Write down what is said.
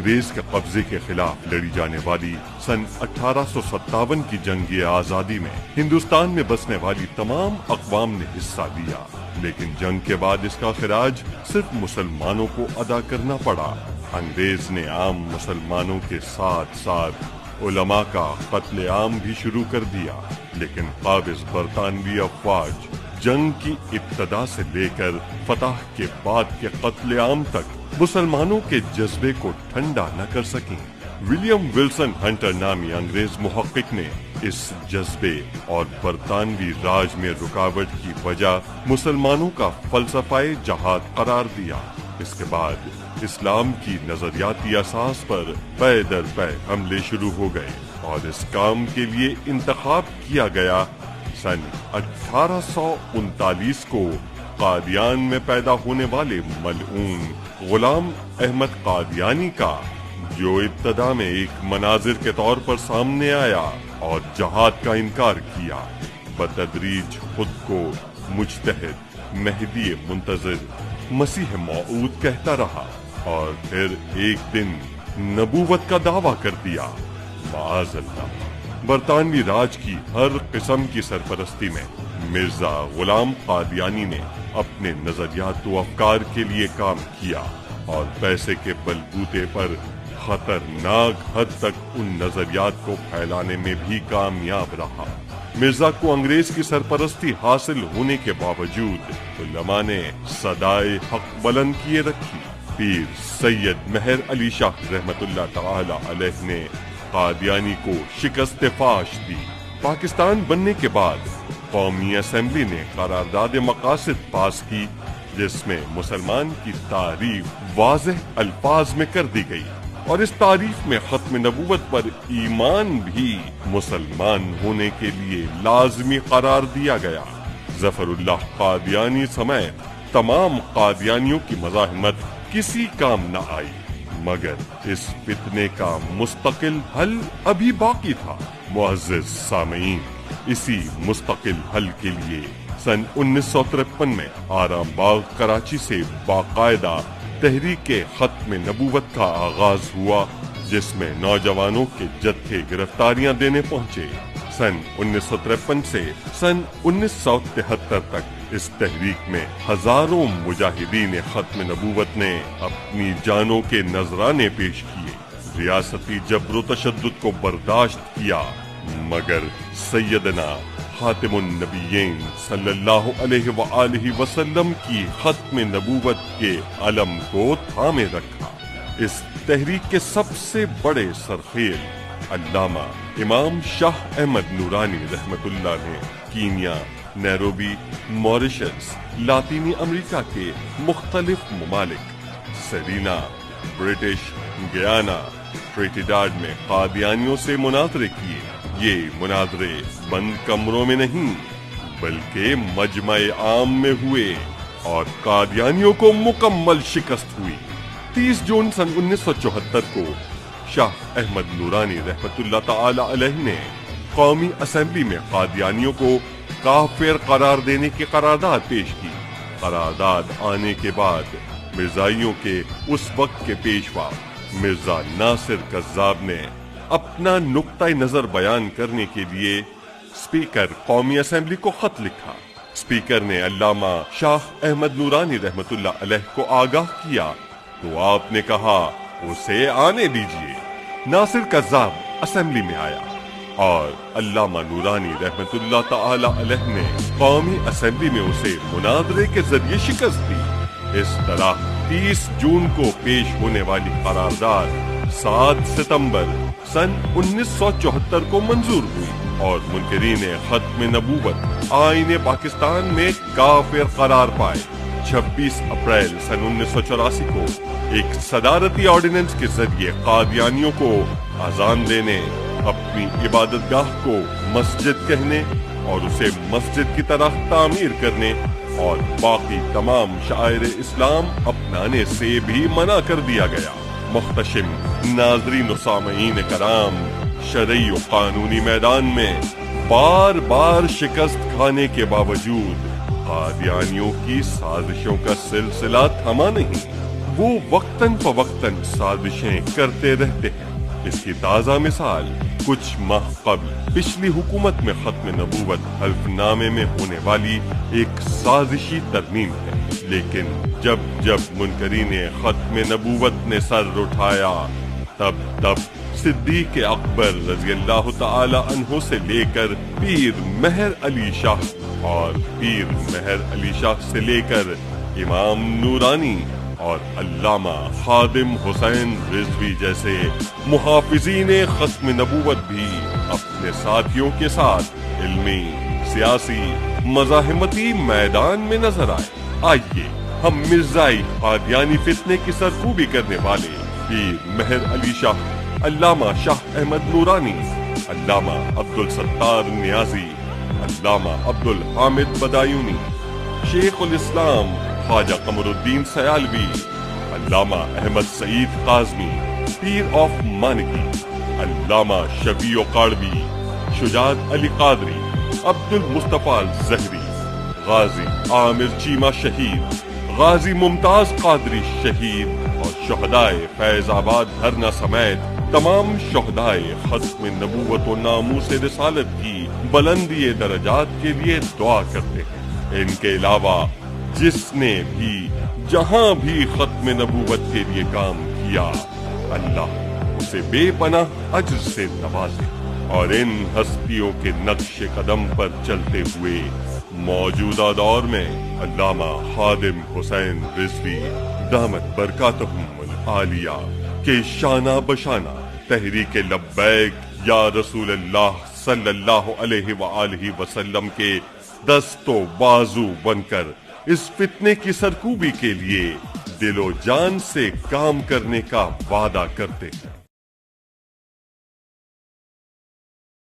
انگریز کے قبضے کے خلاف لڑی جانے والی سن 1857 کی جنگ آزادی میں ہندوستان میں بسنے والی تمام اقوام نے حصہ لیا، لیکن جنگ کے بعد اس کا خراج صرف مسلمانوں کو ادا کرنا پڑا۔ انگریز نے عام مسلمانوں کے ساتھ ساتھ علماء کا قتل عام بھی شروع کر دیا، لیکن قابض برطانوی افواج جنگ کی ابتدا سے لے کر فتح کے بعد کے قتل عام تک مسلمانوں کے جذبے کو ٹھنڈا نہ کر سکیں۔ ولیم ولسن ہنٹر نامی انگریز محقق نے اس جذبے اور برطانوی راج میں رکاوٹ کی وجہ مسلمانوں کا فلسفہ جہاد قرار دیا۔ اس کے بعد اسلام کی نظریاتی اساس پر پے در پے حملے شروع ہو گئے اور اس کام کے لیے انتخاب کیا گیا سن 1839 کو قادیان میں پیدا ہونے والے ملعون غلام احمد قادیانی کا، جو ابتدا میں ایک مناظر کے طور پر سامنے آیا اور جہاد کا انکار کیا، بتدریج خود کو مجتہد، مہدی منتظر، مسیح موعود کہتا رہا اور پھر ایک دن نبوت کا دعویٰ کر دیا۔ معاذ اللہ۔ برطانوی راج کی ہر قسم کی سرپرستی میں مرزا غلام قادیانی نے اپنے نظریات و افکار کے لیے کام کیا اور پیسے کے بلبوتے پر خطرناک حد تک ان نظریات کو پھیلانے میں بھی کامیاب رہا۔ مرزا کو انگریز کی سرپرستی حاصل ہونے کے باوجود علماء نے صدائے حق بلند کیے رکھی۔ پیر سید مہر علی شاہ رحمت اللہ تعالی علیہ نے قادیانی کو شکست فاش دی۔ پاکستان بننے کے بعد قومی اسمبلی نے قرارداد مقاصد پاس کی، جس میں مسلمان کی تعریف واضح الفاظ میں کر دی گئی اور اس تعریف میں ختم نبوت پر ایمان بھی مسلمان ہونے کے لیے لازمی قرار دیا گیا۔ ظفر اللہ قادیانی سمیت تمام قادیانیوں کی مزاحمت کسی کام نہ آئی، مگر اس فتنے کا مستقل حل ابھی باقی تھا۔ معزز سامعین، اسی مستقل حل کے لیے سن 1953 میں آرام باغ کراچی سے باقاعدہ تحریک ختم نبوت کا آغاز ہوا، جس میں نوجوانوں کے جتھے گرفتاریاں دینے پہنچے۔ سن 1953 سے سن 1973 تک اس تحریک میں ہزاروں مجاہدین ختم نبوت نے اپنی جانوں کے نذرانے پیش کیے، ریاستی جبر و تشدد کو برداشت کیا، مگر سیدنا خاتم النبیین صلی اللہ علیہ وآلہ وسلم کی ختم نبوت کے علم کو تھامے رکھا۔ اس تحریک کے سب سے بڑے سرخیل علامہ امام شاہ احمد نورانی رحمت اللہ نے کینیا، نیروبی، موریشس، لاطینی امریکہ کے مختلف ممالک، سرینا، برٹش گیانا، ٹریٹیڈاڈ میں قادیانیوں سے مناظرے کیے۔ یہ مناظرے بند کمروں میں نہیں بلکہ مجمع عام میں ہوئے اور قادیانیوں کو مکمل شکست ہوئی۔ 30 جون سن 1974 کو شاہ احمد نورانی رحمت اللہ تعالی علیہ نے قومی اسمبلی میں قادیانیوں کو کافر قرار دینے کی قرارداد پیش کی۔ قرارداد آنے کے بعد مرزائیوں کے اس وقت کے پیشوا مرزا ناصر کذاب نے اپنا نقطہ نظر بیان کرنے کے لیے اسپیکر قومی اسمبلی کو خط لکھا۔ اسپیکر نے علامہ شاہ احمد نورانی رحمت اللہ علیہ کو آگاہ کیا تو آپ نے کہا اسے آنے دیجیے۔ ناصر کذاب اسمبلی میں آیا اور علامہ نورانی رحمت اللہ تعالی علیہ نے قومی اسمبلی میں اسے مناظرے کے ذریعے شکست دی۔ اس طرح 30 جون کو پیش ہونے والی قرارداد 7 ستمبر سن 1974 کو منظور ہوئی اور منکرین ختم نبوت آئین پاکستان میں کافر قرار پائے۔ 26 اپریل سن 1984 کو ایک صدارتی آرڈیننس کے ذریعے قادیانیوں کو اذان دینے، اپنی عبادت گاہ کو مسجد کہنے اور اسے مسجد کی طرح تعمیر کرنے اور باقی تمام شعائر اسلام اپنانے سے بھی منع کر دیا گیا۔ محتشم ناظرین و سامعین کرام، شرعی و قانونی میدان میں بار بار شکست کھانے کے باوجود قادیانیوں کی سازشوں کا سلسلہ تھما نہیں۔ وہ وقتاً فوقتاً سازشیں کرتے رہتے ہیں۔ اس کی تازہ مثال کچھ ماہ قبل پچھلی حکومت میں ختم نبوت حلف نامے میں ہونے والی ایک سازشی ترمیم ہے، لیکن جب منکرین ختم نبوت نے سر اٹھایا تب صدیق اکبر رضی اللہ تعالی عنہ سے لے کر پیر مہر علی شاہ اور پیر مہر علی شاہ سے لے کر امام نورانی اور علامہ خادم حسین رضوی جیسے محافظین ختم نبوت بھی اپنے ساتھیوں کے ساتھ علمی، سیاسی، مزاحمتی میدان میں نظر آئیے ہم مرزائی قادیانی فتنے کی سرکوبی کرنے والے پیر مہر علی شاہ، علامہ شاہ احمد نورانی، علامہ عبدالستار نیازی، علامہ عبدالحامد بدایونی، شیخ الاسلام خواجہ قمر الدین سیالوی، علامہ احمد سعید قازمی، پیر آف مانکی، علامہ شفیع قاڑوی، شجاعت علی قادری، عبد المصطفیٰ الزہری، غازی عامر چیمہ شہید، غازی ممتاز قادری شہید اور شہدائے فیض آباد دھرنا سمیت تمام شہدائے ختم نبوت و ناموس رسالت کی بلندی درجات کے لیے دعا کرتے ہیں۔ ان کے علاوہ جس نے بھی جہاں بھی ختم نبوت کے لیے کام کیا، اللہ اسے بے پناہ اجر سے نوازے اور ان ہستیوں کے نقش قدم پر چلتے ہوئے موجودہ دور میں علامہ خادم حسین رضوی دامت برکاتہم العالیہ کے شانہ بشانہ تحریک لبیک یا رسول اللہ صلی اللہ علیہ وآلہ وسلم کے دست و بازو بن کر اس فتنے کی سرکوبی کے لیے دل و جان سے کام کرنے کا وعدہ کرتے ہیں۔